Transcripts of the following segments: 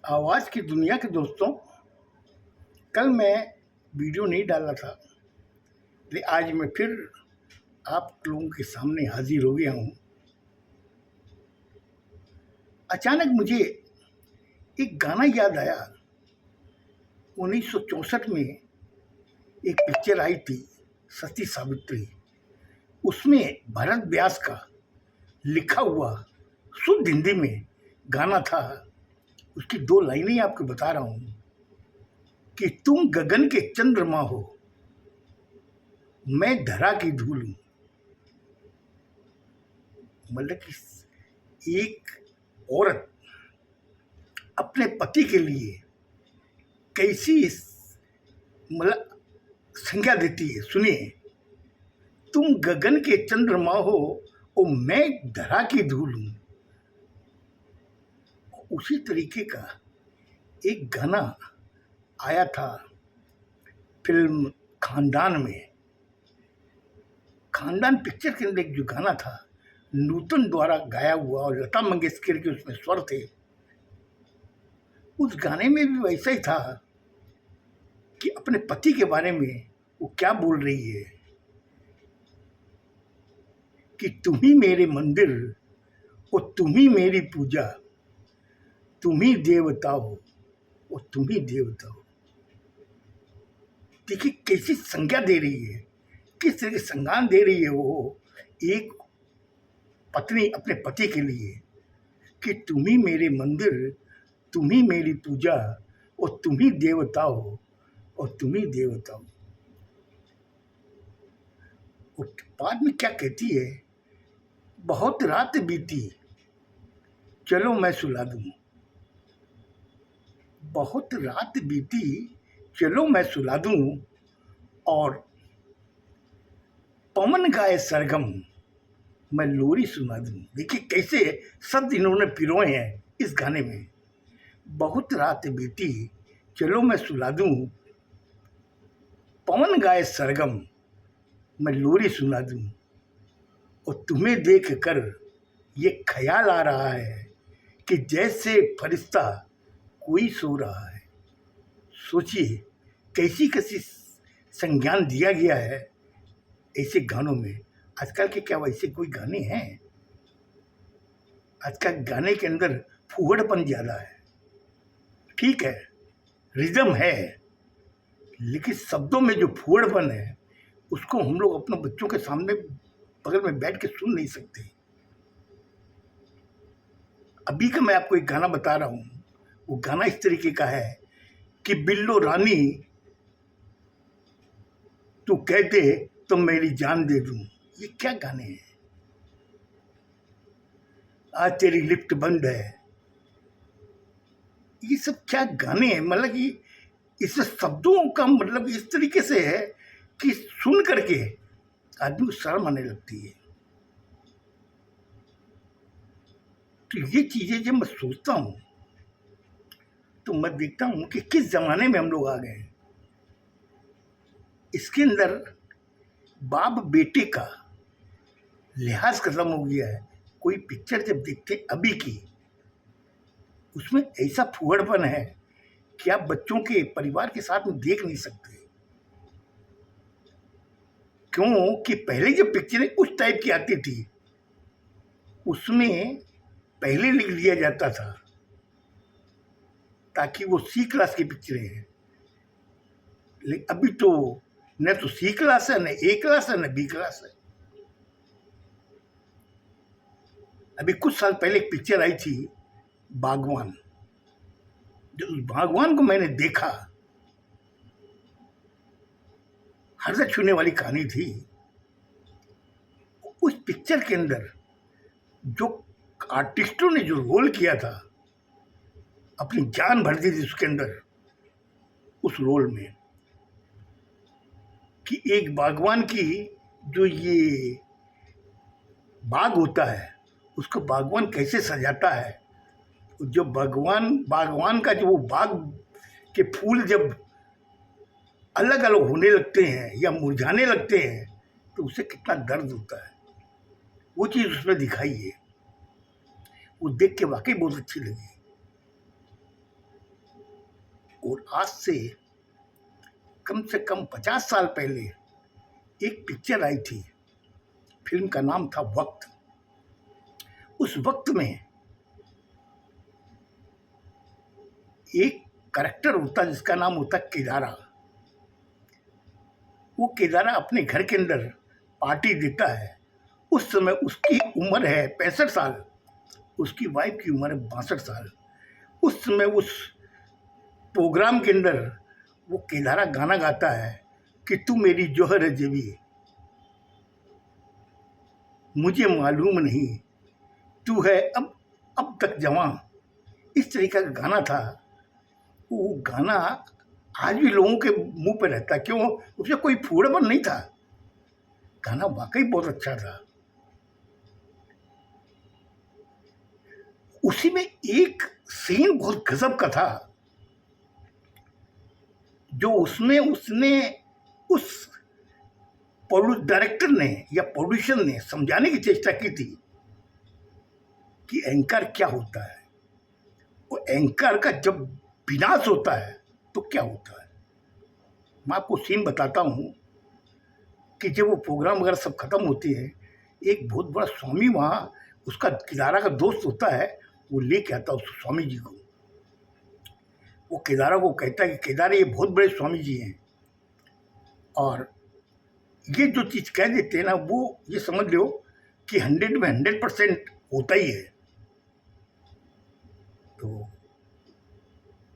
आवाज़ की दुनिया के दोस्तों, कल मैं वीडियो नहीं डाला था, लेकिन आज मैं फिर आप लोगों के सामने हाजिर हो गया हूँ। अचानक मुझे एक गाना याद आया। 1964 में एक पिक्चर आई थी, सती सावित्री। उसमें भरत व्यास का लिखा हुआ शुद्ध हिंदी में गाना था। उसकी दो लाइनें आपको बता रहा हूँ कि तुम गगन के चंद्रमा हो, मैं धरा की धूल हूँ। मतलब कि एक औरत अपने पति के लिए कैसी मतलब संज्ञा देती है, सुनिए। तुम गगन के चंद्रमा हो और मैं धरा की धूल हूँ। उसी तरीके का एक गाना आया था फिल्म खानदान में। खानदान पिक्चर के अंदर एक जो गाना था, नूतन द्वारा गाया हुआ, और लता मंगेशकर के उसमें स्वर थे। उस गाने में भी वैसा ही था कि अपने पति के बारे में वो क्या बोल रही है कि तुम ही मेरे मंदिर और तुम ही मेरी पूजा, तुम ही देवता हो और तुम ही देवता हो। देखिए कैसी संज्ञा दे रही है, किस तरह की संज्ञान दे रही है वो एक पत्नी अपने पति के लिए कि तुम ही मेरे मंदिर, तुम ही मेरी पूजा और तुम ही देवता हो और तुम ही देवता हो। और बाद में क्या कहती है, बहुत रात बीती चलो मैं सुला दूं। बहुत रात बीती चलो मैं सुला दूं और पवन गाए सरगम मैं लोरी सुना दूं। देखिए कैसे शब्द इन्होंने पिरोए हैं इस गाने में। बहुत रात बीती चलो मैं सुला दूं, पवन गाए सरगम मैं लोरी सुना दूं, और तुम्हें देख कर ये ख्याल आ रहा है कि जैसे फरिश्ता कोई सो रहा है। सोचिए कैसी कैसी संज्ञान दिया गया है ऐसे गानों में। आजकल के क्या वैसे कोई गाने हैं? आजकल गाने के अंदर फूहड़पन ज़्यादा है। ठीक है, रिदम है, लेकिन शब्दों में जो फूहड़पन है उसको हम लोग अपने बच्चों के सामने बगल में बैठ के सुन नहीं सकते। अभी का मैं आपको एक गाना बता रहा हूँ। वो गाना इस तरीके का है कि बिल्लो रानी तू कह दे तो मेरी जान दे दूं। ये क्या गाने हैं? आज तेरी लिफ्ट बंद है, ये सब क्या गाने हैं? मतलब कि इस शब्दों का मतलब इस तरीके से है कि सुन करके आदमी को शर्म आने लगती है। तो ये चीजें जब मैं सोचता हूँ तो मैं देखता हूँ कि किस जमाने में हम लोग आ गए हैं। इसके अंदर बाप बेटे का लिहाज खत्म हो गया है। कोई पिक्चर जब देखते अभी की, उसमें ऐसा फूहड़पन है कि आप बच्चों के परिवार के साथ में देख नहीं सकते। क्यों कि पहले जब पिक्चरें उस टाइप की आती थी उसमें पहले लिख लिया जाता था ताकि वो सी क्लास की पिक्चरें हैं। लेकिन अभी तो न तो सी क्लास है, न ए क्लास है, न बी क्लास है। अभी कुछ साल पहले एक पिक्चर आई थी बागवान। जो उस बागवान को मैंने देखा, हृदय छूने वाली कहानी थी। उस पिक्चर के अंदर जो आर्टिस्टों ने जो रोल किया था, अपनी जान भर दी थी उसके अंदर, उस रोल में कि एक बागवान की जो ये बाग होता है उसको बागवान कैसे सजाता है। जो बागवान का जो वो बाग के फूल जब अलग अलग होने लगते हैं या मुरझाने लगते हैं तो उसे कितना दर्द होता है, वो चीज़ उसमें दिखाई है। वो देख के वाकई बहुत अच्छी लगी। और आज से कम 50 साल पहले एक पिक्चर आई थी, फिल्म का नाम था वक्त। उस वक्त में एक कैरेक्टर होता जिसका नाम होता केदारा। वो केदारा अपने घर के अंदर पार्टी देता है। उस समय उसकी उम्र है 65 साल, उसकी वाइफ की उम्र है 62 साल। उस समय उस प्रोग्राम के अंदर वो केदारा गाना गाता है कि तू मेरी जौहर है जेबी, मुझे मालूम नहीं तू है अब तक जवां। इस तरीके का गाना था। वो गाना आज भी लोगों के मुंह पे रहता है। क्यों? उसमें कोई फूड़पन नहीं था। गाना वाकई बहुत अच्छा था। उसी में एक सीन बहुत गजब का था, जो उसमें उसने उस डायरेक्टर ने या प्रोड्यूसर ने समझाने की चेष्टा की थी कि एंकर क्या होता है। वो एंकर का जब विनाश होता है तो क्या होता है। मैं आपको सीन बताता हूँ कि जब वो प्रोग्राम वगैरह सब खत्म होती है, एक बहुत बड़ा स्वामी वहाँ, उसका केदारा का दोस्त होता है, वो लेके आता उस स्वामी जी को। वो केदारा को कहता है कि केदारा ये बहुत बड़े स्वामी जी हैं, और ये जो चीज़ कह देते हैं ना, वो ये समझ लो कि 100 में 100% होता ही है। तो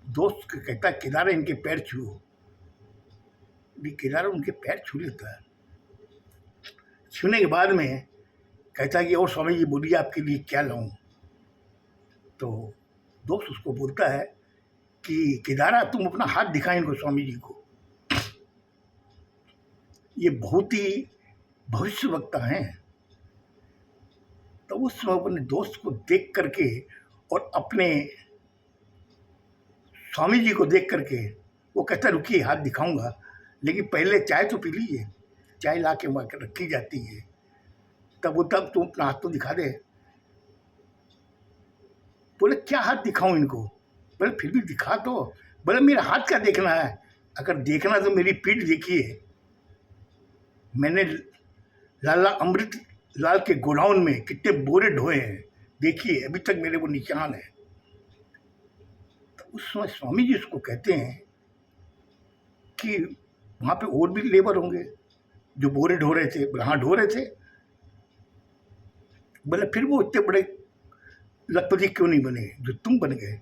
दोस्त कहता है केदारा इनके पैर छुओ। भी केदारा उनके पैर छू लेता है। छूने के बाद में कहता है कि और स्वामी जी बोलिए आपके लिए क्या लाऊं। तो दोस्त उसको बोलता है कि केदारा तुम अपना हाथ दिखाएं इनको, स्वामी जी को। ये बहुत ही भविष्यवक्ता हैं। तो उस समय अपने दोस्त को देख करके और अपने स्वामी जी को देख करके वो कहता है रुकिए हाथ दिखाऊंगा, लेकिन पहले चाय तो पी लीजिए। चाय ला के वहाँ रखी जाती है। तब तुम अपना हाथ तो दिखा दे। बोले क्या हाथ दिखाऊं इनको? बोले फिर भी दिखा तो। बोले मेरा हाथ क्या देखना है? अगर देखना तो मेरी पीठ देखिए। मैंने लाला अमृत लाल के गोडाउन में कितने बोरे ढोए हैं, देखिए अभी तक मेरे वो निशान है। तो उस समय स्वामी जी उसको कहते हैं कि वहाँ पे और भी लेबर होंगे जो बोरे ढो रहे थे। बोले हाँ ढो रहे थे। बोले फिर वो इतने बड़े लखपति क्यों नहीं बने जो तुम बन गए?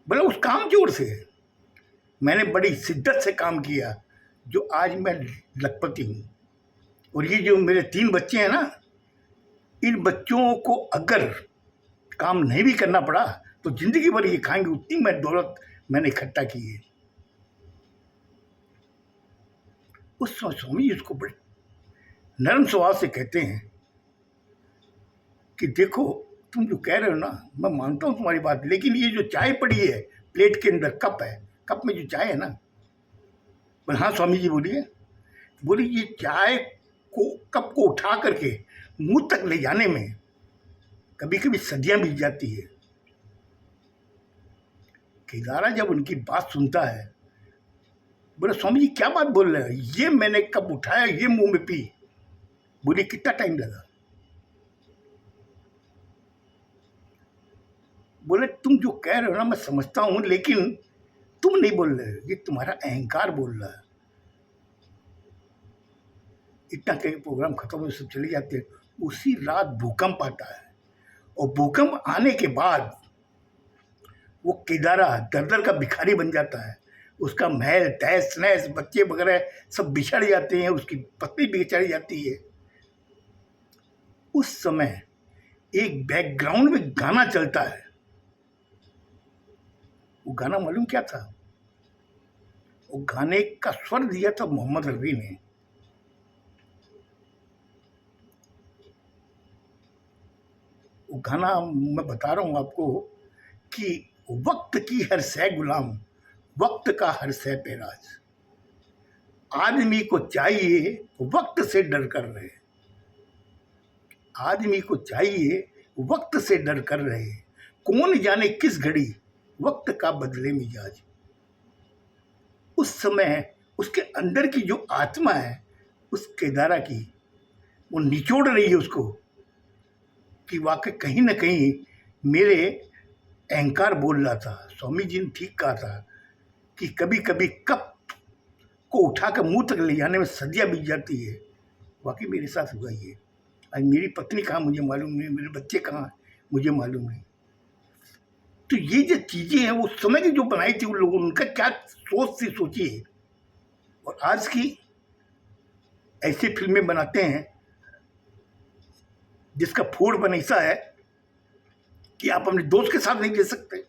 बोले उस काम जोर से मैंने बड़ी शिद्दत से काम किया जो आज मैं लखपति हूँ। और ये जो मेरे 3 बच्चे हैं ना, इन बच्चों को अगर काम नहीं भी करना पड़ा तो जिंदगी भर ये खाएंगे, उतनी मैं दौलत मैंने इकट्ठा की है। उस समय स्वामी जी उसको बड़े नरम स्वभाव से कहते हैं कि देखो तुम जो कह रहे हो ना, मैं मानता हूँ तुम्हारी बात, लेकिन ये जो चाय पड़ी है प्लेट के अंदर, कप है, कप में जो चाय है ना। बोले हाँ स्वामी जी बोलिए। बोले ये चाय को कप को उठा करके मुंह तक ले जाने में कभी कभी सदियां बीत जाती है। केदारा जब उनकी बात सुनता है, बोले स्वामी जी क्या बात बोल रहे हैं? ये मैंने कप उठाया, ये मुंह में पी। बोले कितना टाइम लगा? बोले तुम जो कह रहे हो ना मैं समझता हूं, लेकिन तुम नहीं बोल रहे, ये तुम्हारा अहंकार बोल रहा है। इतना कह के प्रोग्राम खत्म हो, सब चले जाते हैं। उसी रात भूकंप आता है, और भूकंप आने के बाद वो केदारा दर का भिखारी बन जाता है। उसका महल तहस नहस, बच्चे वगैरह सब बिछड़ जाते हैं, उसकी पत्नी बिछड़ जाती है। उस समय एक बैकग्राउंड में गाना चलता है। वो गाना मालूम क्या था? वो गाने का स्वर दिया था मोहम्मद रफ़ी ने। वो गाना मैं बता रहा हूँ आपको कि वक्त की हर सै गुलाम, वक्त का हर सै पेराज, आदमी को चाहिए वक्त से डर कर रहे, आदमी को चाहिए वक्त से डर कर रहे, कौन जाने किस घड़ी वक्त का बदले मिजाज। उस समय उसके अंदर की जो आत्मा है उस केदारा की, वो निचोड़ रही है उसको कि वाकई कहीं ना कहीं मेरे अहंकार बोल रहा था। स्वामी जी ने ठीक कहा था कि कभी कभी कप को उठा कर मुंह तक ले जाने में सदियां बीत जाती है। वाकई मेरे साथ हुआ ये। आज मेरी पत्नी कहाँ मुझे मालूम नहीं, मेरे बच्चे कहाँ मुझे मालूम नहीं। तो ये जो चीज़ें हैं वो समय की जो बनाई थी उन लोगों ने, उनका क्या सोच थी सोचिए। और आज की ऐसी फिल्में बनाते हैं जिसका फूड बन ऐसा है कि आप अपने दोस्त के साथ नहीं दे सकते,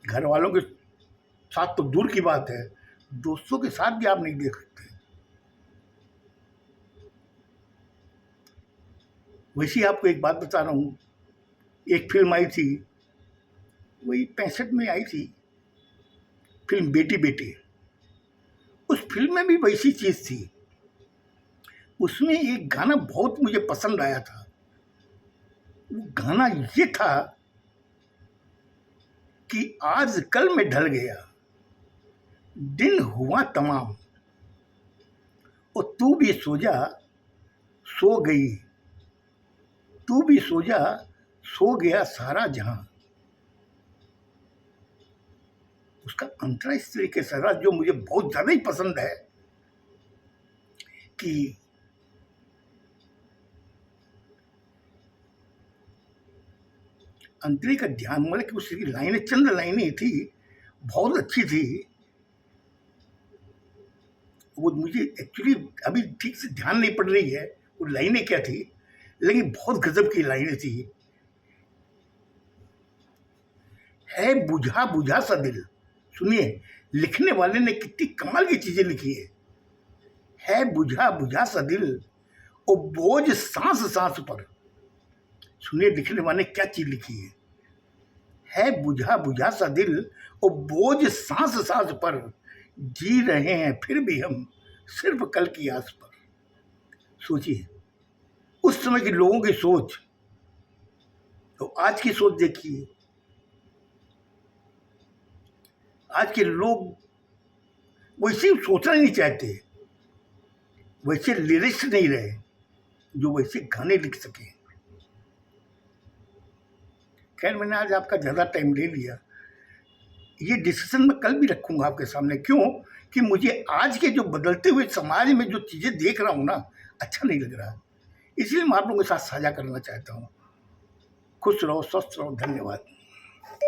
घर वालों के साथ तो दूर की बात है, दोस्तों के साथ भी आप नहीं दे सकते। वैसे ही आपको एक बात बता रहा हूँ, एक फिल्म आई थी, वही 65 में आई थी फिल्म बेटी बेटी। उस फिल्म में भी वैसी चीज़ थी। उसमें एक गाना बहुत मुझे पसंद आया था। वो गाना ये था कि आज कल में ढल गया, दिन हुआ तमाम, और तू भी सो जा, सो गई, तू भी सो जा, सो गया सारा जहां। उसका अंतरा इस तरीके से रहा जो मुझे बहुत ज़्यादा ही पसंद है कि अंतरे का ध्यान, मतलब कि उसकी लाइनें, चंद लाइनें थी, बहुत अच्छी थी। वो मुझे एक्चुअली अभी ठीक से ध्यान नहीं पड़ रही है वो लाइनें क्या थी, लेकिन बहुत गजब की लाइनें थी। है बुझा बुझा सा दिल, सुनिए लिखने वाले ने कितनी कमाल की चीजें लिखी है बुझा बुझा सा दिल और बोझ सांस सांस पर। सुनिए लिखने वाले क्या चीज लिखी है बुझा बुझा सा दिल और बोझ सांस सांस पर, जी रहे हैं फिर भी हम सिर्फ कल की आस पर। सोचिए उस समय के लोगों की सोच, तो आज की सोच देखिए। आज के लोग वैसे सोचना नहीं चाहते, वैसे लिरिक्स नहीं रहे जो वैसे गाने लिख सके। खैर मैंने आज आपका ज़्यादा टाइम ले लिया। ये डिस्कशन मैं कल भी रखूंगा आपके सामने। क्यों कि मुझे आज के जो बदलते हुए समाज में जो चीज़ें देख रहा हूँ ना, अच्छा नहीं लग रहा, इसलिए मैं आप लोगों के साथ साझा करना चाहता हूँ। खुश रहो, स्वस्थ रहो, धन्यवाद।